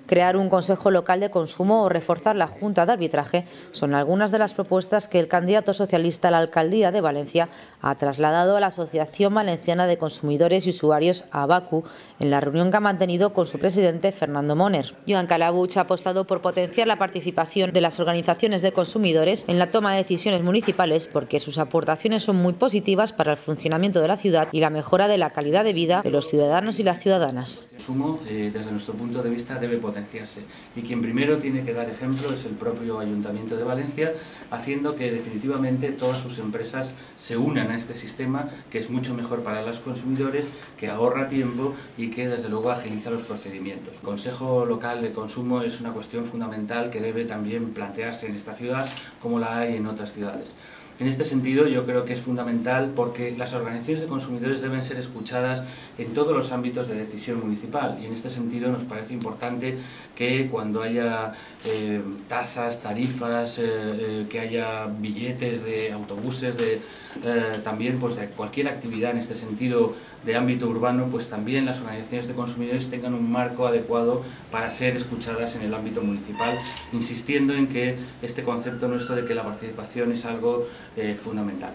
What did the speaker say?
Crear un Consejo Local de Consumo o reforzar la Junta de Arbitraje son algunas de las propuestas que el candidato socialista a la alcaldía de Valencia ha trasladado a la Asociación Valenciana de Consumidores y Usuarios, AVACU, en la reunión que ha mantenido con su presidente Fernando Moner. Joan Calabuig ha apostado por potenciar la participación de las organizaciones de consumidores en la toma de decisiones municipales porque sus aportaciones son muy positivas para el funcionamiento de la ciudad y la mejora de la calidad de vida de los ciudadanos y las ciudadanas. El consumo, desde nuestro punto de vista, debe potenciarse y quien primero tiene que dar ejemplo es el propio Ayuntamiento de Valencia, haciendo que definitivamente todas sus empresas se unan a este sistema que es mucho mejor para los consumidores, que ahorra tiempo y que desde luego agiliza los procedimientos. El Consejo Local de Consumo es una cuestión fundamental que debe también plantearse en esta ciudad como la hay en otras ciudades. En este sentido yo creo que es fundamental porque las organizaciones de consumidores deben ser escuchadas en todos los ámbitos de decisión municipal y en este sentido nos parece importante que cuando haya tasas, tarifas, que haya billetes de autobuses, también pues de cualquier actividad en este sentido de ámbito urbano, pues también las organizaciones de consumidores tengan un marco adecuado para ser escuchadas en el ámbito municipal, insistiendo en que este concepto nuestro de que la participación es algo fundamental.